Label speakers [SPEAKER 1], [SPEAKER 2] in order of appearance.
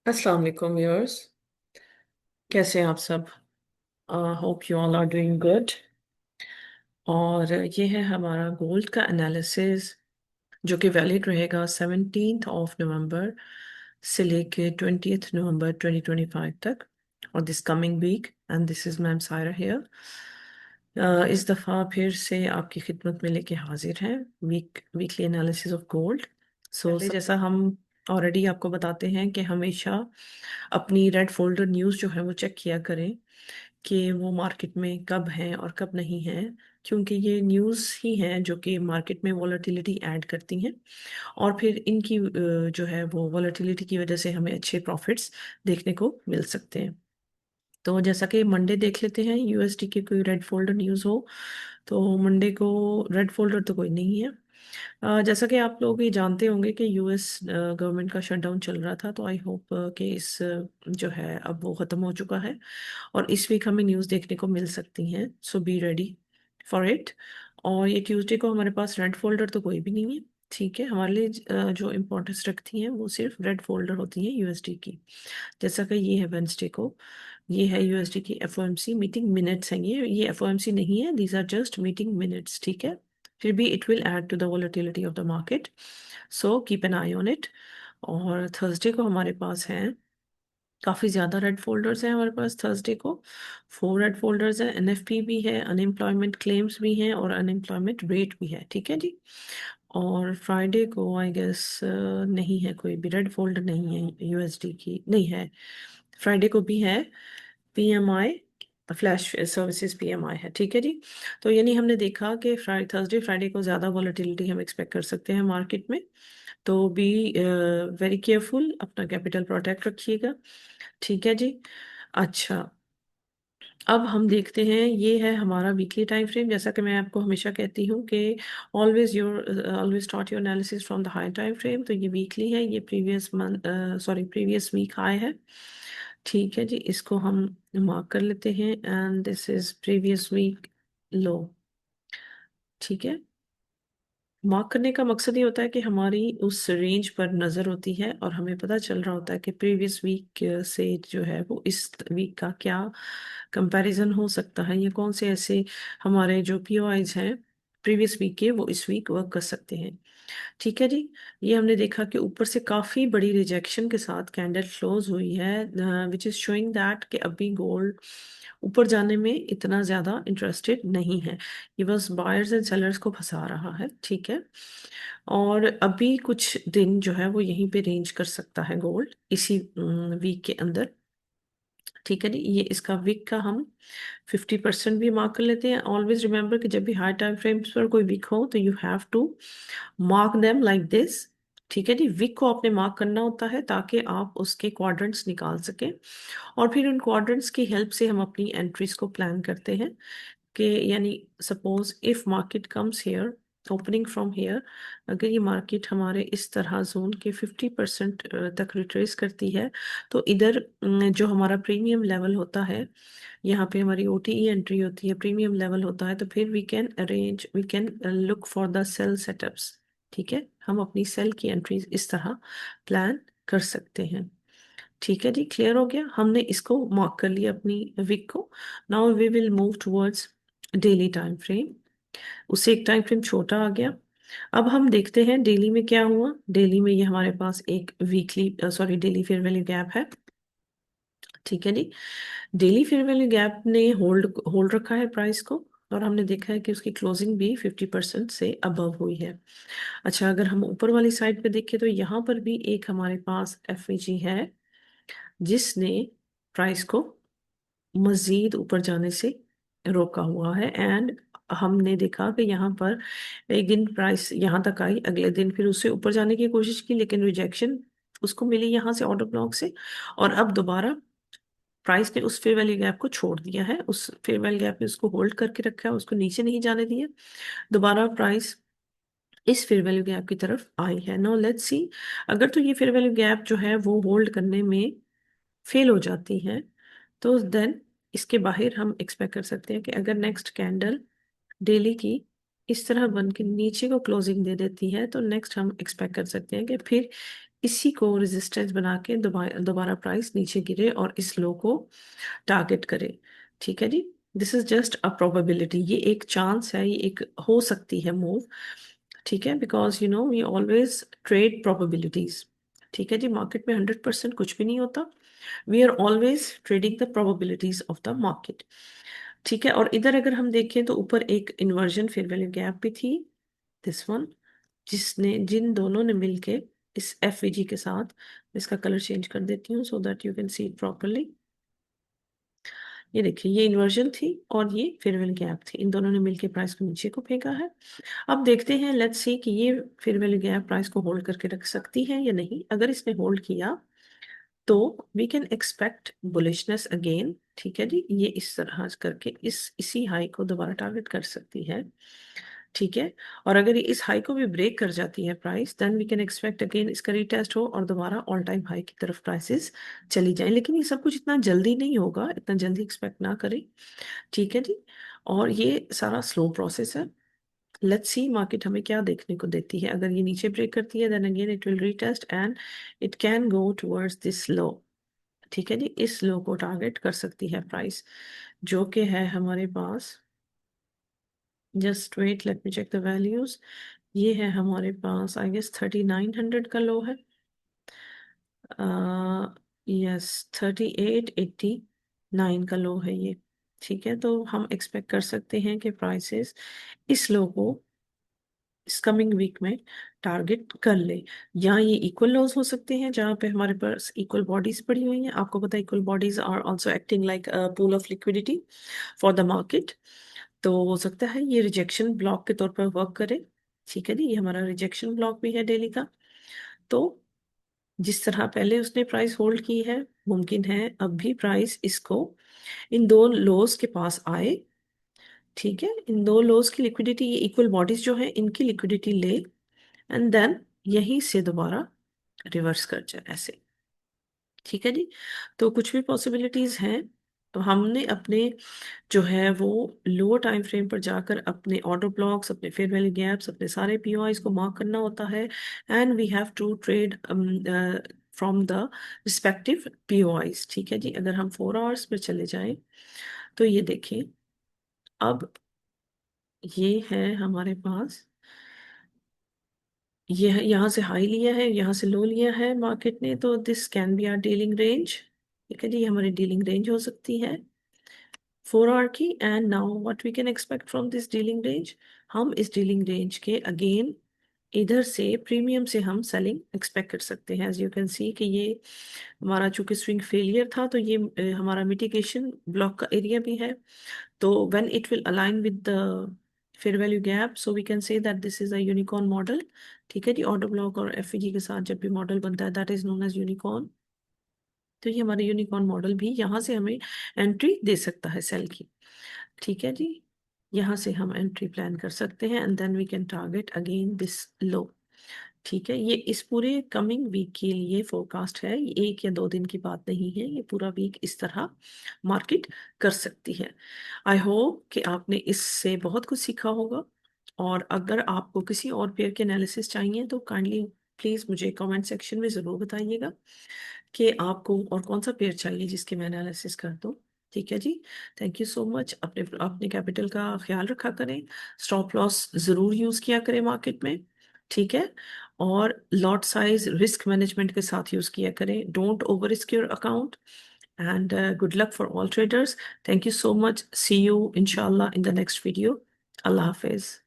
[SPEAKER 1] अस्सलाम वालेकुम व्यूअर्स। कैसे हैं आप सब? Hope you all are doing good. और ये है हमारा गोल्ड का एनालिसिस जो कि वैलिड रहेगा 17 नवंबर से लेके 20 नवंबर 2025 तक और this coming week. And this is ma'am Saira here. इस दफ़ा फिर से आपकी खिदमत में लेके हाजिर हैं वीकली एनालिसिस ऑफ गोल्ड। सो जैसा हम ऑलरेडी आपको बताते हैं कि हमेशा अपनी रेड फोल्डर न्यूज़ जो है वो चेक किया करें कि वो मार्केट में कब हैं और कब नहीं हैं, क्योंकि ये न्यूज़ ही हैं जो कि मार्केट में वॉलेटिलिटी ऐड करती हैं और फिर इनकी जो है वो वॉलेटिलिटी की वजह से हमें अच्छे प्रॉफिट्स देखने को मिल सकते हैं। तो जैसा कि मंडे देख लेते हैं, यूएसडी की कोई रेड फोल्डर न्यूज़ हो तो मंडे को रेड फोल्डर तो कोई नहीं है। जैसा कि आप लोग ये जानते होंगे कि यूएस गवर्नमेंट का शटडाउन चल रहा था, तो आई होप कि इस जो है अब वो ख़त्म हो चुका है और इस वीक हमें न्यूज़ देखने को मिल सकती हैं। सो बी रेडी फॉर इट। और ये ट्यूसडे को हमारे पास रेड फोल्डर तो कोई भी नहीं है। ठीक है, हमारे लिए जो इम्पोर्टेंस रखती हैं वो सिर्फ रेड फोल्डर होती हैं यूएसडी की। जैसा कि ये है वेंसडे को, ये है यूएसडी की एफओएमसी मीटिंग मिनट्स हैं। ये एफओएमसी नहीं है, these are just meeting minutes. ठीक है, फिर भी it will add to the volatility of the market, so keep an eye on it. और थर्सडे को हमारे पास हैं काफ़ी ज़्यादा रेड फोल्डर्स हैं। हमारे पास थर्सडे को 4 रेड फोल्डर्स हैं। एनएफपी भी है, अनएम्प्लॉयमेंट क्लेम्स भी हैं और अनएम्प्लॉयमेंट रेट भी है। ठीक है जी। और फ्राइडे को आई गेस नहीं है, कोई भी रेड फोल्डर नहीं है यूएसडी की, नहीं है। फ्राइडे को भी है पीएमआई, फ्लैश सर्विसेज पीएमआई है। ठीक है जी। तो यानी हमने देखा कि थर्सडे फ्राइडे को ज़्यादा वॉलेटिलिटी हम एक्सपेक्ट कर सकते हैं मार्केट में। तो बी वेरी केयरफुल, अपना कैपिटल प्रोटेक्ट रखिएगा। ठीक है जी। अच्छा, अब हम देखते हैं, ये है हमारा वीकली टाइम फ्रेम। जैसा कि मैं आपको हमेशा कहती हूँ कि always start your analysis from the high time frame. तो ये वीकली है, ये previous month sorry previous week high है। ठीक है जी, इसको हम मार्क कर लेते हैं and this is previous week low. ठीक है, मार्क करने का मकसद ये होता है कि हमारी उस रेंज पर नज़र होती है और हमें पता चल रहा होता है कि प्रीवियस वीक से जो है वो इस वीक का क्या कंपैरिजन हो सकता है, ये कौन से ऐसे हमारे जो पीओआईज हैं प्रीवियस वीक के वो इस वीक वर्क कर सकते हैं। ठीक है जी। ये हमने देखा कि ऊपर से काफ़ी बड़ी रिजेक्शन के साथ कैंडल क्लोज हुई है, विच इज़ शोइंग दैट कि अभी गोल्ड ऊपर जाने में इतना ज़्यादा इंटरेस्टेड नहीं है। ये बस बायर्स एंड सेलर्स को फंसा रहा है। ठीक है, और अभी कुछ दिन जो है वो यहीं पे रेंज कर सकता है गोल्ड इसी वीक के अंदर। ठीक है जी, ये इसका वीक का हम 50% भी मार्क कर लेते हैं। ऑलवेज रिमेंबर कि जब भी हाई टाइम फ्रेम्स पर कोई वीक हो तो you have to mark them like this. ठीक है जी, वीक को आपने मार्क करना होता है ताकि आप उसके क्वाड्रेंट्स निकाल सकें और फिर उन क्वाड्रेंट्स की हेल्प से हम अपनी एंट्रीज को प्लान करते हैं कि यानी suppose if market comes here, opening from here, अगर ये मार्केट हमारे इस तरह जोन के 50% तक रिट्रेस करती है तो इधर जो हमारा प्रीमियम लेवल होता है, यहाँ पे हमारी ओटीई एंट्री होती है, प्रीमियम लेवल होता है, तो फिर we can look for the sell setups. ठीक है, हम अपनी सेल की एंट्रीज इस तरह प्लान कर सकते हैं। ठीक है जी, क्लियर हो गया, हमने इसको मार्क कर लिया अपनी वीक को। Now we will move towards daily time frame. उससे एक टाइम फ्रेम छोटा आ गया। अब हम देखते हैं डेली में क्या हुआ। डेली में ये हमारे पास एक weekly sorry daily fair value gap है। ठीक है जी, डेली फेयर वैल्यू गैप ने होल्ड होल्ड रखा है प्राइस को और हमने देखा है कि उसकी क्लोजिंग भी 50% से अबव हुई है। अच्छा, अगर हम ऊपर वाली साइड पे देखें तो यहाँ पर भी एक हमारे पास एफवीजी है जिसने प्राइस को मजीद ऊपर जाने से रोका हुआ है। एंड हमने देखा कि यहाँ पर एक दिन प्राइस यहाँ तक आई, अगले दिन फिर उससे ऊपर जाने की कोशिश की लेकिन रिजेक्शन उसको मिली यहाँ से ऑर्डर ब्लॉक से, और अब दोबारा प्राइस ने उस फेयर वैल्यू गैप को छोड़ दिया है, उस फेयर वैल्यू गैप ने उसको होल्ड करके रखा है, उसको नीचे नहीं जाने दिया। दोबारा प्राइस इस फेयर वैल्यू गैप की तरफ आई है। नाउ लेट्स सी, अगर तो ये फेयर वैल्यू गैप जो है वो होल्ड करने में फेल हो जाती है तो देन इसके बाहर हम एक्सपेक्ट कर सकते हैं कि अगर नेक्स्ट कैंडल डेली की इस तरह बन के नीचे को क्लोजिंग दे देती है तो नेक्स्ट हम एक्सपेक्ट कर सकते हैं कि फिर इसी को रेजिस्टेंस बना के दोबारा दोबारा प्राइस नीचे गिरे और इस लो को टारगेट करे। ठीक है जी। This is just a probability, ये एक चांस है, ये एक हो सकती है मूव। ठीक है, because you know we always trade probabilities. ठीक है जी, मार्केट में 100% कुछ भी नहीं होता। We are always trading the probabilities of the market. ठीक है, और इधर अगर हम देखें तो ऊपर एक इन्वर्जन फेयर वैल्यू गैप भी थी, दिस वन, जिसने जिन दोनों ने मिलके इस एफवीजी के साथ, इसका कलर चेंज कर देती हूँ so that you can see it properly. ये देखिए, ये इन्वर्जन थी और ये फेयरवेल गैप थी, इन दोनों ने मिलके प्राइस को नीचे को फेंका है। अब देखते हैं, लेट्स सी कि ये फेयरवेल गैप प्राइस को होल्ड करके रख सकती है या नहीं। अगर इसने होल्ड किया तो we can expect bullishness again. ठीक है जी, ये इस तरह करके इसी हाई को दोबारा टारगेट कर सकती है। ठीक है, और अगर ये इस हाई को भी ब्रेक कर जाती है price, then we can expect again इसका रीटेस्ट हो और दोबारा ऑल टाइम हाई की तरफ प्राइसेस चली जाएं। लेकिन ये सब कुछ इतना जल्दी नहीं होगा, इतना जल्दी एक्सपेक्ट ना करें। ठीक है जी, और ये सारा स्लो प्रोसेस है। लेट्स सी मार्केट हमें क्या देखने को देती है। अगर ये नीचे ब्रेक करती है then again it will retest and it can go towards this low. ठीक है जी, इस लो को टारगेट कर सकती है प्राइस, जो कि है हमारे पास, just wait let me check the values. ये है हमारे पास आई गेस 3900 का लो है। यस, 3889 का लो है ये। ठीक है, तो हम एक्सपेक्ट कर सकते हैं कि प्राइसेस इस लो को इस कमिंग वीक में टारगेट कर ले। या ये इक्वल लॉस हो सकते हैं जहाँ पे हमारे पास इक्वल बॉडीज पड़ी हुई हैं। आपको पता है equal bodies are also acting like pool of liquidity for the market. तो हो सकता है ये रिजेक्शन ब्लॉक के तौर पर वर्क करे। ठीक है जी, ये हमारा रिजेक्शन ब्लॉक भी है डेली का। तो जिस तरह पहले उसने प्राइस होल्ड की है, मुमकिन है अब भी प्राइस इसको इन दो लोस के पास आए। ठीक है, इन दो लोस की लिक्विडिटी, ये इक्वल बॉडीज जो है इनकी लिक्विडिटी ले एंड देन यहीं से दोबारा रिवर्स कर जाए ऐसे। ठीक है जी, तो कुछ भी पॉसिबिलिटीज हैं। तो हमने अपने जो है वो लो टाइम फ्रेम पर जाकर अपने ऑर्डर ब्लॉक्स, अपने फेयर वैल्यू गैप्स, अपने सारे पीओआईज को मार्क करना होता है and we have to trade from the respective POIs. ठीक है जी, अगर हम 4 आवर्स पर चले जाएं तो ये देखें, अब ये है हमारे पास, ये यहाँ से हाई लिया है, यहाँ से लो लिया है मार्केट ने, तो this can be our dealing range. ठीक है जी, ये हमारी डीलिंग रेंज हो सकती है 4 आवर की। And now what we can expect from this dealing range, हम इस डीलिंग रेंज के अगेन इधर से प्रीमियम से हम सेलिंग एक्सपेक्ट कर सकते हैं। एज यू कैन सी कि ये हमारा चूंकि स्विंग फेलियर था, तो ये हमारा मिटिगेशन ब्लॉक का एरिया भी है। तो when it will align with the fair value gap, so we can say that this is a unicorn model। ठीक है जी, ऑर्डर ब्लॉक और एफईजी के साथ जब भी मॉडल बनता है that is known as unicorn. तो ये हमारा यूनिकॉर्न मॉडल भी यहाँ से हमें एंट्री दे सकता है सेल की। ठीक है जी, यहाँ से हम एंट्री प्लान कर सकते हैं and then we can target again this low. ठीक है, ये इस पूरे कमिंग वीक के लिए फोरकास्ट है, ये 1 या 2 दिन की बात नहीं है, ये पूरा वीक इस तरह मार्केट कर सकती है। आई होप कि आपने इससे बहुत कुछ सीखा होगा। और अगर आपको किसी और पेयर के एनालिसिस चाहिए तो काइंडली प्लीज़ मुझे कमेंट सेक्शन में ज़रूर बताइएगा कि आपको और कौन सा पेयर चाहिए जिसके मैं एनालिसिस कर दूँ। ठीक है जी, थैंक यू सो मच। अपने अपने कैपिटल का ख्याल रखा करें, स्टॉप लॉस ज़रूर यूज़ किया करें मार्केट में। ठीक है, और लॉट साइज रिस्क मैनेजमेंट के साथ यूज़ किया करें। Don't over risk your account and good luck for all traders। Thank you so much, see you inshallah in the next video। Allah Hafiz।